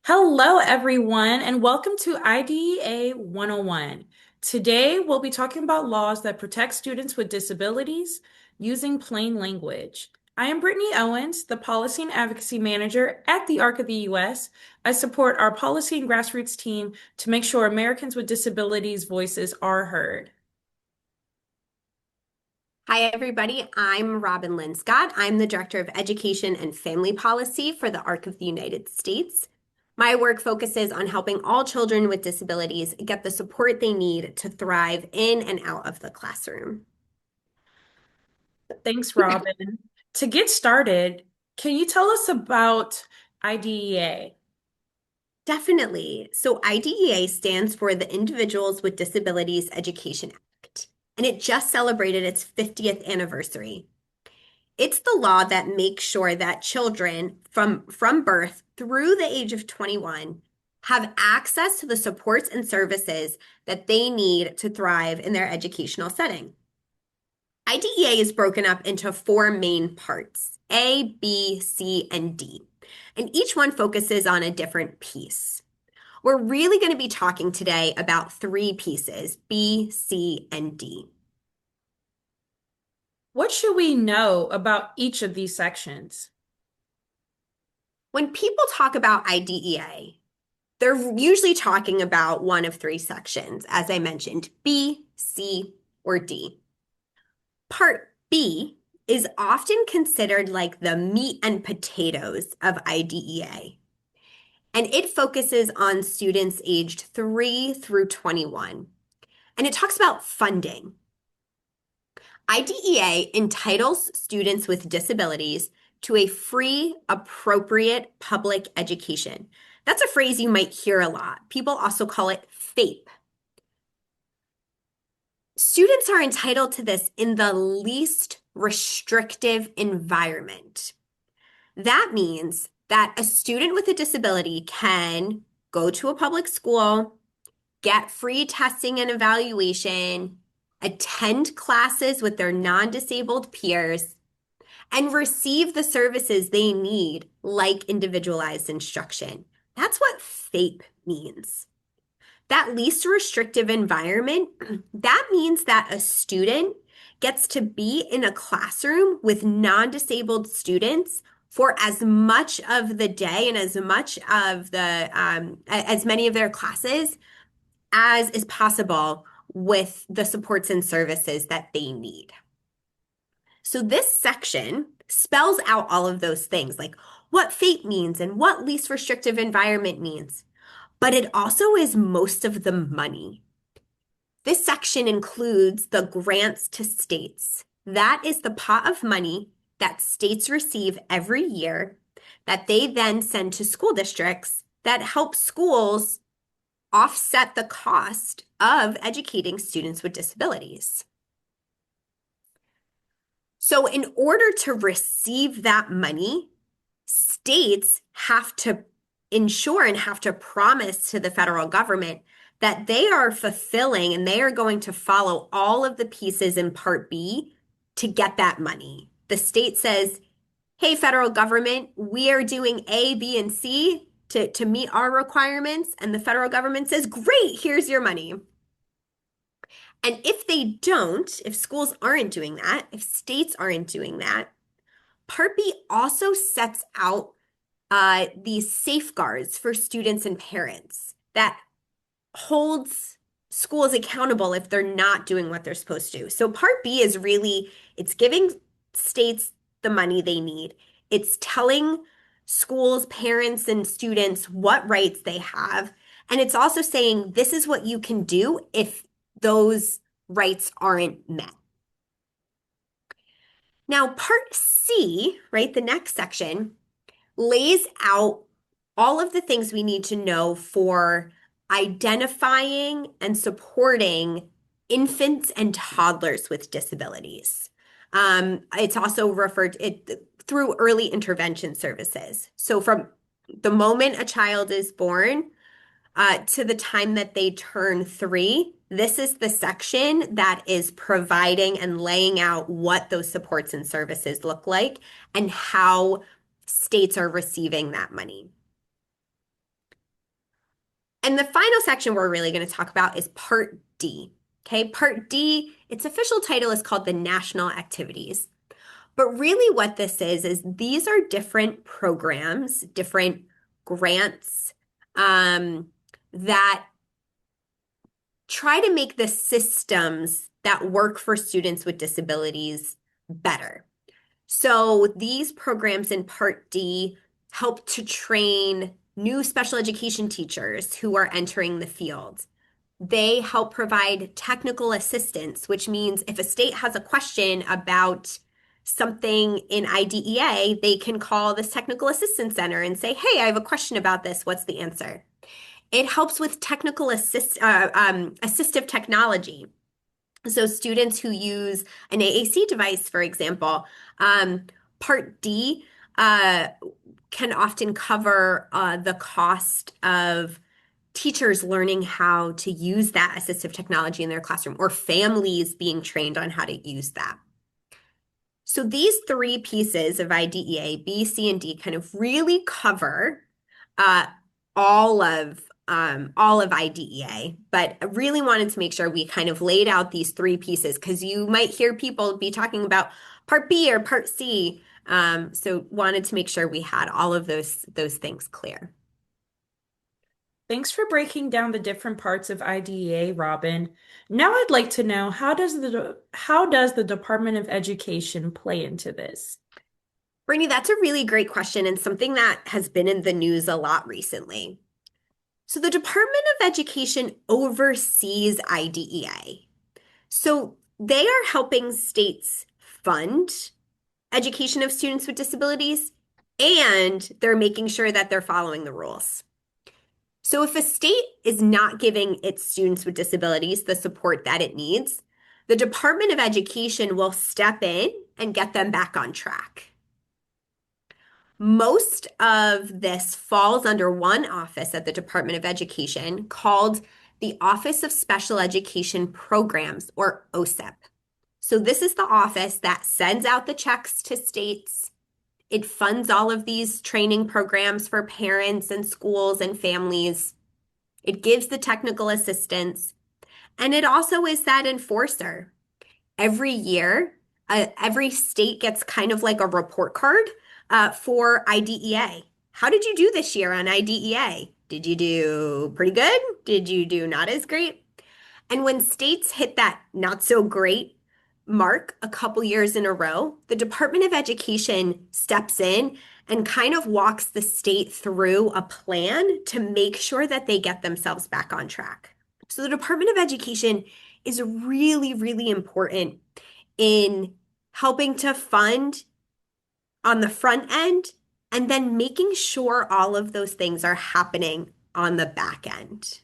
Hello, everyone, and welcome to IDEA 101. Today, we'll be talking about laws that protect students with disabilities using plain language. I am Brittany Owens, the Policy and Advocacy Manager at the ARC of the U.S. I support our policy and grassroots team to make sure Americans with disabilities' voices are heard. Hi, everybody. I'm Robin Lynn Scott. I'm the Director of Education and Family Policy for the ARC of the United States. My work focuses on helping all children with disabilities get the support they need to thrive in and out of the classroom. Thanks, Robin. To get started, can you tell us about IDEA? Definitely. So IDEA stands for the Individuals with Disabilities Education Act, and it just celebrated its 50th anniversary. It's the law that makes sure that children from birth through the age of 21 have access to the supports and services that they need to thrive in their educational setting. IDEA is broken up into four main parts, A, B, C, and D, and each one focuses on a different piece. We're really going to be talking today about three pieces, B, C, and D. What should we know about each of these sections? When people talk about IDEA, they're usually talking about one of three sections, as I mentioned, B, C, or D. Part B is often considered like the meat and potatoes of IDEA, and it focuses on students aged 3 through 21. And it talks about funding. IDEA entitles students with disabilities to a free, appropriate public education. That's a phrase you might hear a lot. People also call it FAPE. Students are entitled to this in the least restrictive environment. That means that a student with a disability can go to a public school, get free testing and evaluation, attend classes with their non-disabled peers, and receive the services they need, like individualized instruction. That's what FAPE means. That least restrictive environment, that means that a student gets to be in a classroom with non-disabled students for as much of the day and as much of as many of their classes as is possible with the supports and services that they need. So this section spells out all of those things, like what FAPE means and what least restrictive environment means. But it also is most of the money. This section includes the grants to states. That is the pot of money that states receive every year that they then send to school districts that help schools offset the cost of educating students with disabilities. So, in order to receive that money, states have to ensure and have to promise to the federal government that they are fulfilling and they are going to follow all of the pieces in Part B to get that money. The state says, hey, federal government, we are doing A, B, and C to meet our requirements. And the federal government says, great, here's your money. And if they don't, if schools aren't doing that, if states aren't doing that, Part B also sets out these safeguards for students and parents that holds schools accountable if they're not doing what they're supposed to. So Part B is really, it's giving states the money they need. It's telling schools, parents, and students what rights they have. And it's also saying this is what you can do if those rights aren't met. Now, Part C, right, the next section, lays out all of the things we need to know for identifying and supporting infants and toddlers with disabilities. It's also referred it through early intervention services. So from the moment a child is born to the time that they turn 3, this is the section that is providing and laying out what those supports and services look like and how states are receiving that money. And the final section we're really going to talk about is Part D. Okay, Part D, its official title is called the National Activities. But really, what this is these are different programs, different grants that try to make the systems that work for students with disabilities better. So these programs in Part D help to train new special education teachers who are entering the field. They help provide technical assistance, which means if a state has a question about something in IDEA, they can call this technical assistance center and say, hey, I have a question about this. What's the answer? It helps with assistive technology. So students who use an AAC device, for example, Part D uh, can often cover the cost of teachers learning how to use that assistive technology in their classroom or families being trained on how to use that. So these three pieces of IDEA, B, C, and D, kind of really cover uh, all of IDEA, but I really wanted to make sure we kind of laid out these three pieces because you might hear people be talking about Part B or Part C. So wanted to make sure we had all of those things clear. Thanks for breaking down the different parts of IDEA, Robin. Now I'd like to know how does the Department of Education play into this? Brittany, that's a really great question and something that has been in the news a lot recently. So the Department of Education oversees IDEA. So they are helping states fund education of students with disabilities, and they're making sure that they're following the rules. So if a state is not giving its students with disabilities the support that it needs, the Department of Education will step in and get them back on track. Most of this falls under one office at the Department of Education called the Office of Special Education Programs, or OSEP. So this is the office that sends out the checks to states. It funds all of these training programs for parents and schools and families. It gives the technical assistance, and it also is that enforcer. Every year, every state gets kind of like a report card for IDEA. How did you do this year on IDEA? Did you do pretty good? Did you do not as great? And when states hit that not so great mark a couple years in a row, the Department of Education steps in and kind of walks the state through a plan to make sure that they get themselves back on track. So the Department of Education is really, really important in helping to fund on the front end and then making sure all of those things are happening on the back end.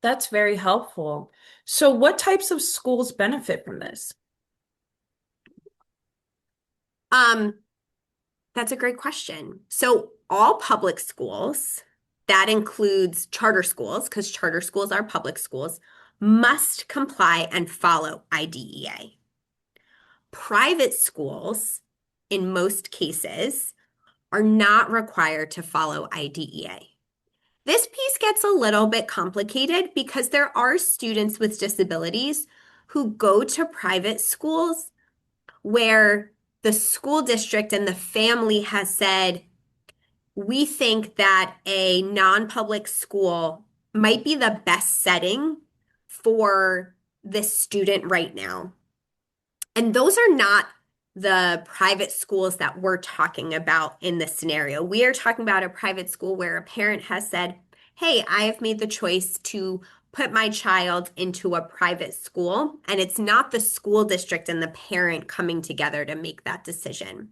That's very helpful. So what types of schools benefit from this? Um, that's a great question. So all public schools, that includes charter schools, because charter schools are public schools, must comply and follow IDEA. Private schools, in most cases, are not required to follow IDEA. This piece gets a little bit complicated because there are students with disabilities who go to private schools where the school district and the family has said, we think that a non-public school might be the best setting for this student right now. And those are not the private schools that we're talking about in this scenario. We are talking about a private school where a parent has said, hey, I have made the choice to put my child into a private school, and it's not the school district and the parent coming together to make that decision.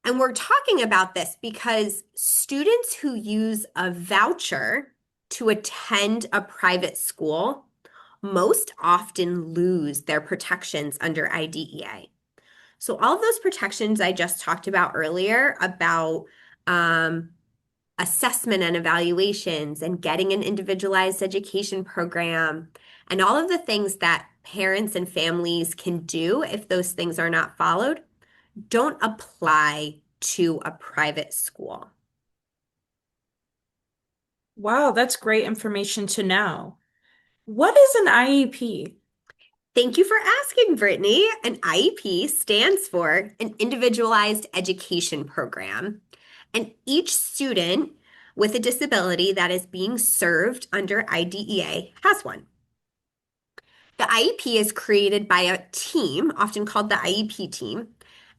And we're talking about this because students who use a voucher to attend a private school most often lose their protections under IDEA. So all of those protections I just talked about earlier about assessment and evaluations and getting an individualized education program and all of the things that parents and families can do if those things are not followed don't apply to a private school. Wow, that's great information to know. What is an IEP? Thank you for asking, Brittany. An IEP stands for an Individualized Education Program, and each student with a disability that is being served under IDEA has one. The IEP is created by a team, often called the IEP team,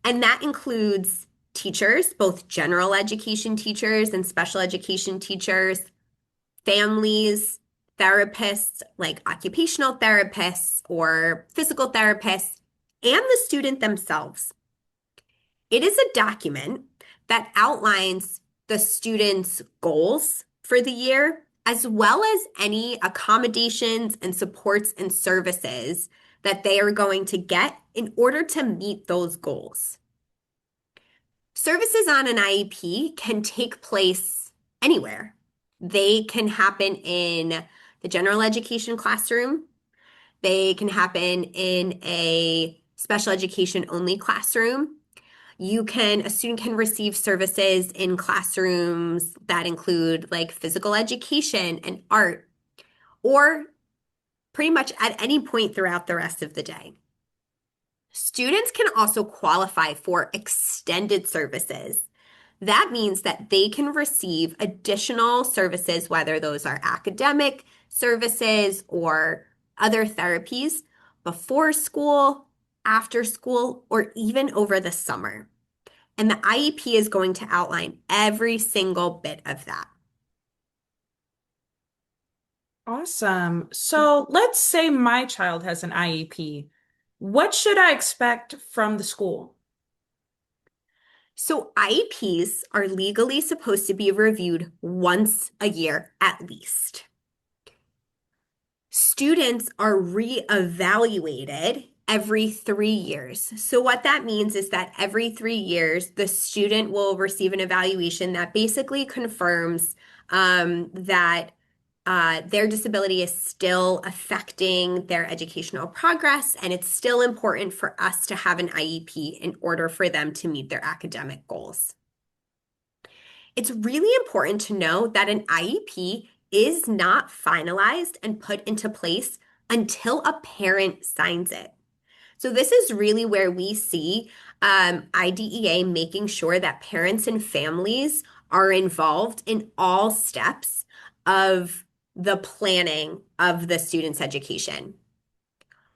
and that includes teachers, both general education teachers and special education teachers, families, therapists like occupational therapists or physical therapists, and the student themselves. It is a document that outlines the student's goals for the year, as well as any accommodations and supports and services that they are going to get in order to meet those goals. Services on an IEP can take place anywhere. They can happen in the general education classroom. They can happen in a special education only classroom. A student can receive services in classrooms that include like physical education and art, or pretty much at any point throughout the rest of the day. Students can also qualify for extended services. That means that they can receive additional services, whether those are academic services or other therapies before school, after school, or even over the summer. And the IEP is going to outline every single bit of that. Awesome. So let's say my child has an IEP. What should I expect from the school? So IEPs are legally supposed to be reviewed once a year at least. Students are reevaluated every 3 years. So, what that means is that every 3 years, the student will receive an evaluation that basically confirms that their disability is still affecting their educational progress, and it's still important for us to have an IEP in order for them to meet their academic goals. It's really important to know that an IEP is not finalized and put into place until a parent signs it. So, this is really where we see IDEA making sure that parents and families are involved in all steps of the planning of the student's education.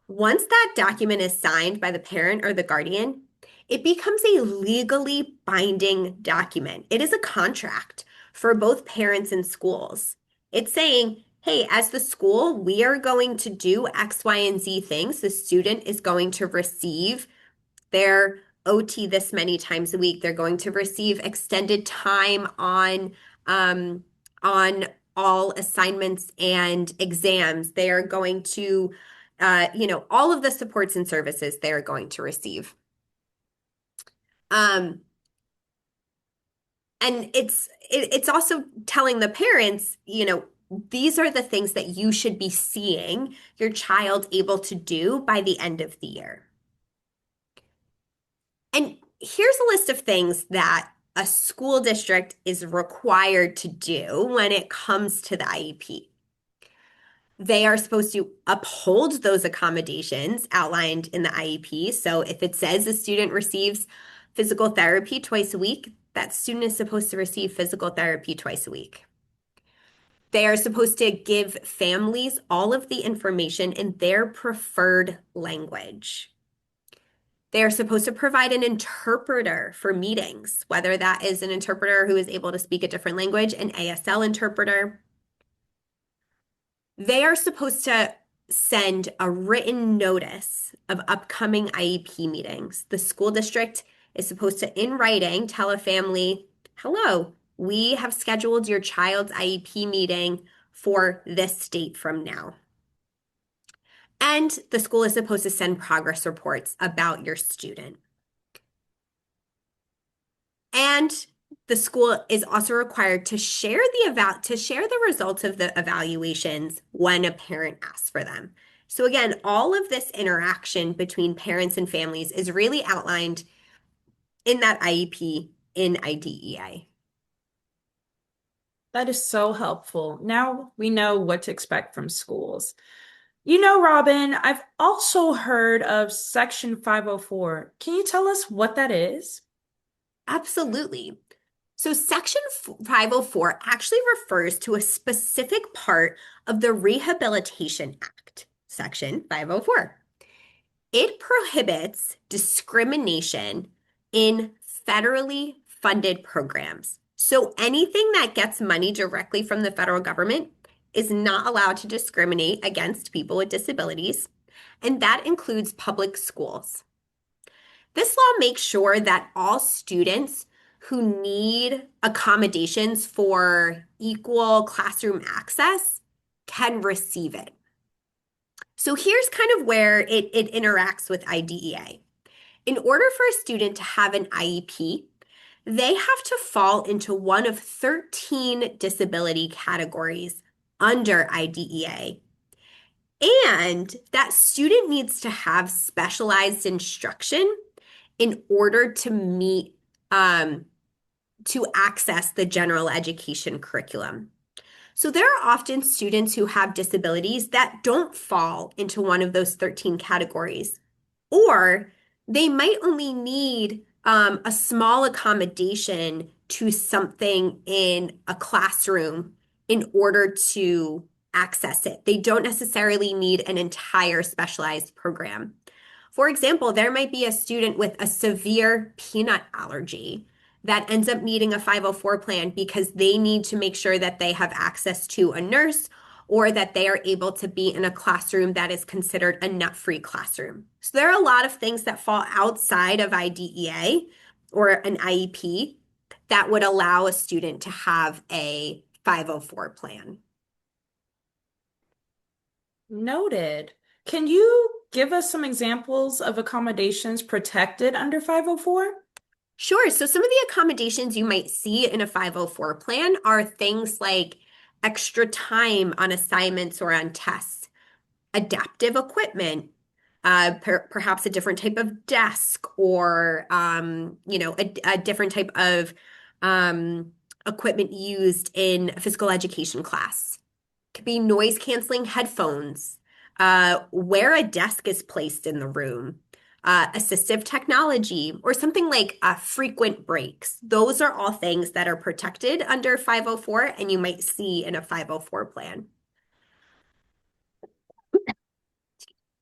Once that document is signed by the parent or the guardian, it becomes a legally binding document. It is a contract for both parents and schools. It's saying, hey, as the school, we are going to do X, Y, and Z things. The student is going to receive their OT this many times a week. They're going to receive extended time on all assignments and exams. They are going to, all of the supports and services they are going to receive. Um, and it's also telling the parents, these are the things that you should be seeing your child able to do by the end of the year. And here's a list of things that a school district is required to do when it comes to the IEP. They are supposed to uphold those accommodations outlined in the IEP. So if it says the student receives physical therapy twice a week, that student is supposed to receive physical therapy twice a week. They are supposed to give families all of the information in their preferred language. They are supposed to provide an interpreter for meetings, whether that is an interpreter who is able to speak a different language, an ASL interpreter. They are supposed to send a written notice of upcoming IEP meetings. The school district is supposed to, in writing, tell a family, hello, we have scheduled your child's IEP meeting for this date from now. And the school is supposed to send progress reports about your student. And the school is also required to share the results of the evaluations when a parent asks for them. So again, all of this interaction between parents and families is really outlined in that IEP in IDEA. That is so helpful. Now we know what to expect from schools. Robin, I've also heard of Section 504. Can you tell us what that is? Absolutely. So, Section 504 actually refers to a specific part of the Rehabilitation Act, Section 504. It prohibits discrimination in federally funded programs. So, anything that gets money directly from the federal government is not allowed to discriminate against people with disabilities, and that includes public schools. This law makes sure that all students who need accommodations for equal classroom access can receive it. So here's kind of where it interacts with IDEA. In order for a student to have an IEP, they have to fall into one of 13 disability categories under IDEA. And that student needs to have specialized instruction in order to meet to access the general education curriculum. So there are often students who have disabilities that don't fall into one of those 13 categories, or they might only need a small accommodation to something in a classroom in order to access it. They don't necessarily need an entire specialized program. For example, there might be a student with a severe peanut allergy that ends up needing a 504 plan because they need to make sure that they have access to a nurse or that they are able to be in a classroom that is considered a nut-free classroom. So there are a lot of things that fall outside of IDEA or an IEP that would allow a student to have a 504 plan. Noted. Can you give us some examples of accommodations protected under 504? Sure. So some of the accommodations you might see in a 504 plan are things like extra time on assignments or on tests, adaptive equipment, perhaps a different type of desk or a different type of equipment used in a physical education class. Could be noise canceling headphones, where a desk is placed in the room, assistive technology, or something like frequent breaks. Those are all things that are protected under 504 and you might see in a 504 plan.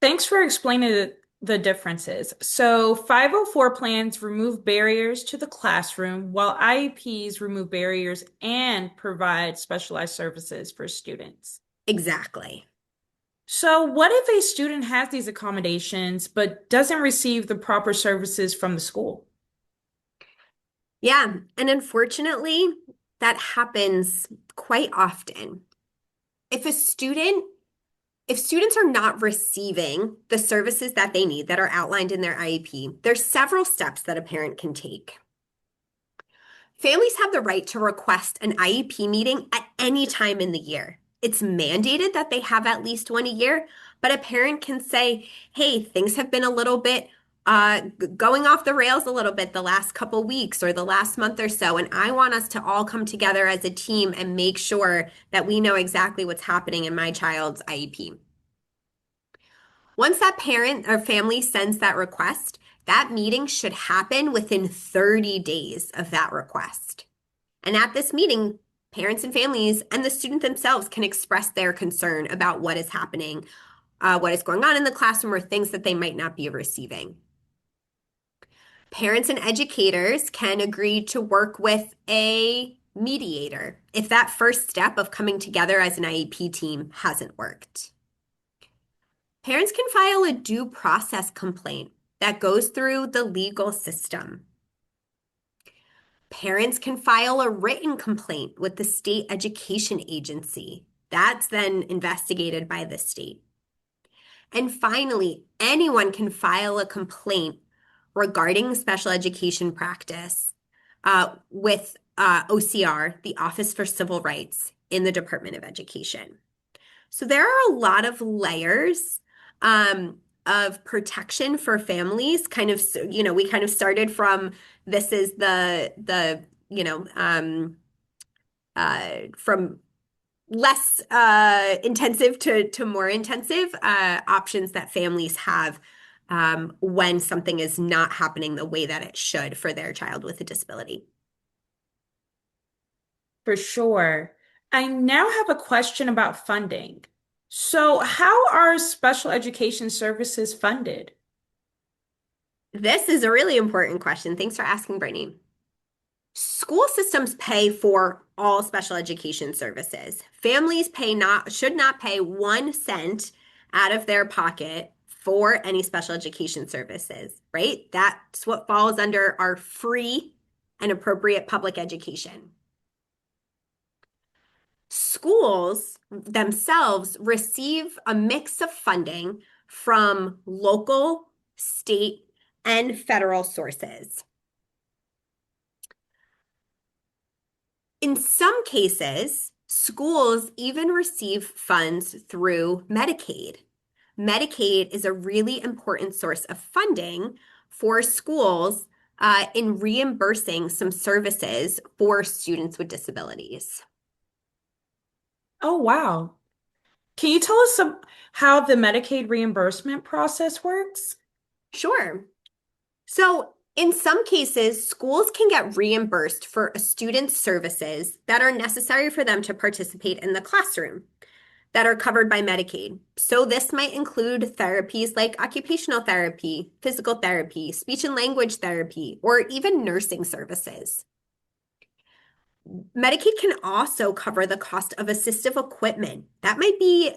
Thanks for explaining the differences. So, 504 plans remove barriers to the classroom, while IEPs remove barriers and provide specialized services for students. Exactly. So, what if a student has these accommodations but doesn't receive the proper services from the school? Yeah. And unfortunately, that happens quite often. If a student If students are not receiving the services that they need that are outlined in their IEP, there's several steps that a parent can take. Families have the right to request an IEP meeting at any time in the year. It's mandated that they have at least one a year, but a parent can say, hey, things have been a little bit going off the rails a little bit the last couple weeks or the last month or so, and I want us to all come together as a team and make sure that we know exactly what's happening in my child's IEP. Once that parent or family sends that request, that meeting should happen within 30 days of that request. And at this meeting, parents and families and the student themselves can express their concern about what is happening, what is going on in the classroom, or things that they might not be receiving. Parents and educators can agree to work with a mediator if that first step of coming together as an IEP team hasn't worked. Parents can file a due process complaint that goes through the legal system. Parents can file a written complaint with the state education agency. That's then investigated by the state. And finally, anyone can file a complaint regarding special education practice with OCR, the Office for Civil Rights in the Department of Education. So there are a lot of layers of protection for families. We kind of started from this is the from less intensive to more intensive options that families have when something is not happening the way that it should for their child with a disability. For sure. I now have a question about funding. So, how are special education services funded? This is a really important question. Thanks for asking, Brittany. School systems pay for all special education services. Families should not pay 1 cent out of their pocket for any special education services, right? That's what falls under our free and appropriate public education. Schools themselves receive a mix of funding from local, state, and federal sources. In some cases, schools even receive funds through Medicaid. Medicaid is a really important source of funding for schools in reimbursing some services for students with disabilities. Oh, wow. Can you tell us how the Medicaid reimbursement process works? Sure. So, in some cases, schools can get reimbursed for a student's services that are necessary for them to participate in the classroom that are covered by Medicaid. So, this might include therapies like occupational therapy, physical therapy, speech and language therapy, or even nursing services. Medicaid can also cover the cost of assistive equipment. That might be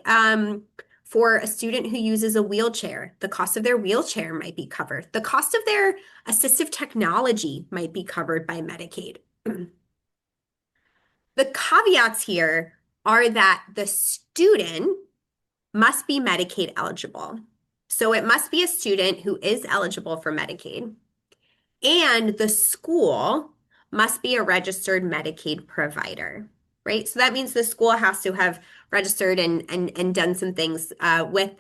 for a student who uses a wheelchair. The cost of their wheelchair might be covered. The cost of their assistive technology might be covered by Medicaid. The caveats here are that the student must be Medicaid eligible. So it must be a student who is eligible for Medicaid. And the school must be a registered Medicaid provider, right? So that means the school has to have registered and done some things with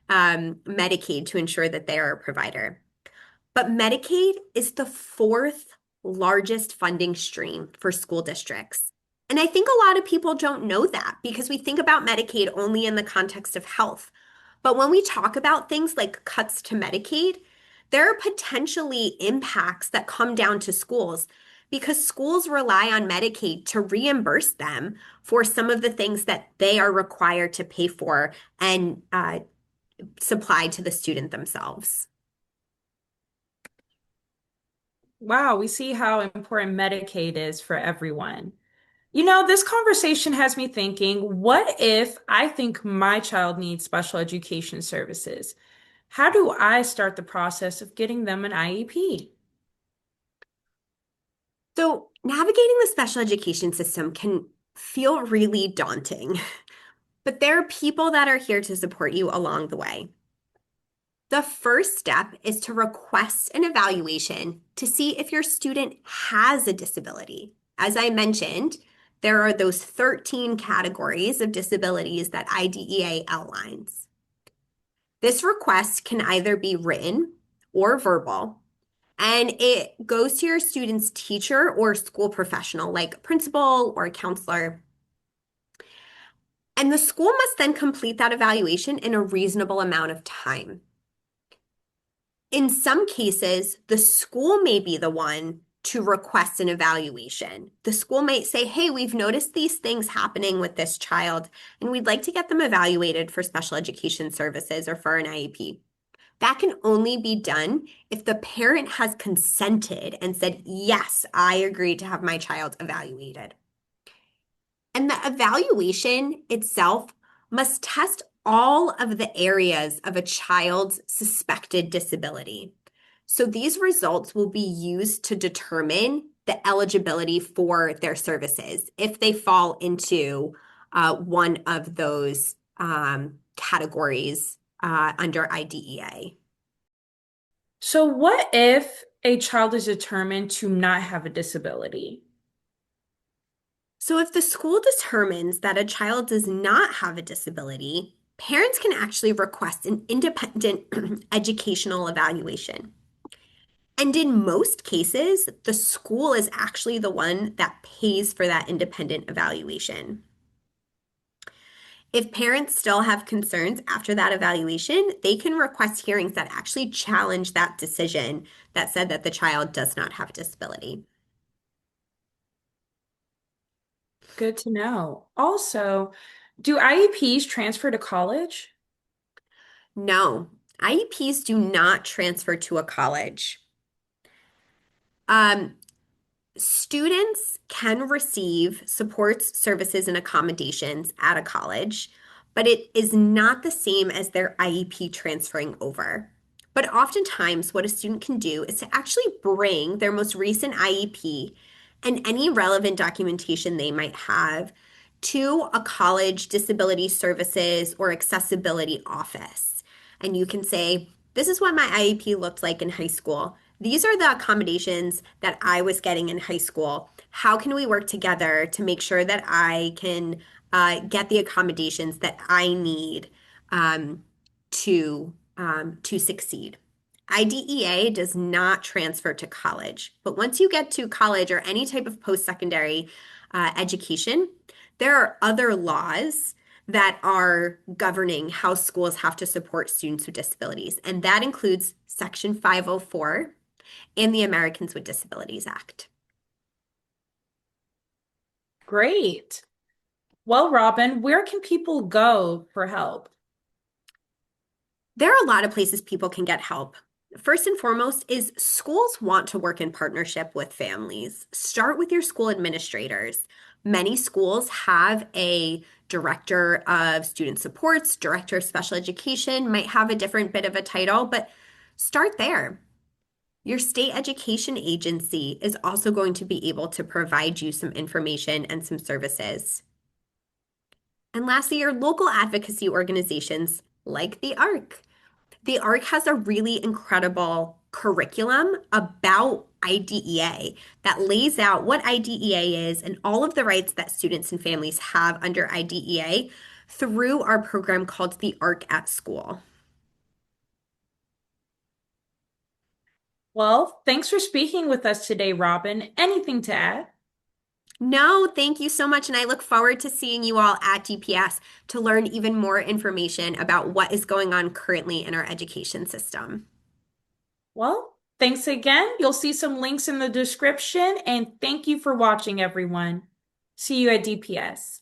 Medicaid to ensure that they are a provider. But Medicaid is the fourth largest funding stream for school districts. And I think a lot of people don't know that because we think about Medicaid only in the context of health. But when we talk about things like cuts to Medicaid, there are potentially impacts that come down to schools because schools rely on Medicaid to reimburse them for some of the things that they are required to pay for and supply to the student themselves. Wow, we see how important Medicaid is for everyone. You know, this conversation has me thinking, what if I think my child needs special education services? How do I start the process of getting them an IEP? So, navigating the special education system can feel really daunting, but there are people that are here to support you along the way. The first step is to request an evaluation to see if your student has a disability. As I mentioned, there are those 13 categories of disabilities that IDEA outlines. This request can either be written or verbal, and it goes to your student's teacher or school professional, like a principal or a counselor. And the school must then complete that evaluation in a reasonable amount of time. In some cases, the school may be the one to request an evaluation. The school might say, hey, we've noticed these things happening with this child, and we'd like to get them evaluated for special education services or for an IEP. That can only be done if the parent has consented and said, yes, I agree to have my child evaluated. And the evaluation itself must test all of the areas of a child's suspected disability. So these results will be used to determine the eligibility for their services if they fall into one of those categories under IDEA. So, what if a child is determined to not have a disability? So, if the school determines that a child does not have a disability, parents can actually request an independent educational evaluation. And in most cases, the school is actually the one that pays for that independent evaluation. If parents still have concerns after that evaluation, they can request hearings that actually challenge that decision that said that the child does not have a disability. Good to know. Also, do IEPs transfer to college? No, IEPs do not transfer to a college. Um, Students can receive supports, services, and accommodations at a college, but it is not the same as their IEP transferring over. But oftentimes, what a student can do is to actually bring their most recent IEP and any relevant documentation they might have to a college disability services or accessibility office. And you can say, this is what my IEP looked like in high school. These are the accommodations that I was getting in high school. How can we work together to make sure that I can get the accommodations that I need um, to succeed? IDEA does not transfer to college, but once you get to college or any type of post-secondary education, there are other laws that are governing how schools have to support students with disabilities, and that includes Section 504 and the Americans with Disabilities Act. Great. Well, Robin, where can people go for help? There are a lot of places people can get help. First and foremost is schools want to work in partnership with families. Start with your school administrators. Many schools have a director of student supports, director of special education, might have a different bit of a title, but start there. Your state education agency is also going to be able to provide you some information and some services. And lastly, your local advocacy organizations like the ARC. The ARC has a really incredible curriculum about IDEA that lays out what IDEA is and all of the rights that students and families have under IDEA through our program called the ARC at School. Well, thanks for speaking with us today, Robin. Anything to add? No, thank you so much. And I look forward to seeing you all at DPS to learn even more information about what is going on currently in our education system. Well, thanks again. You'll see some links in the description, and thank you for watching, everyone. See you at DPS.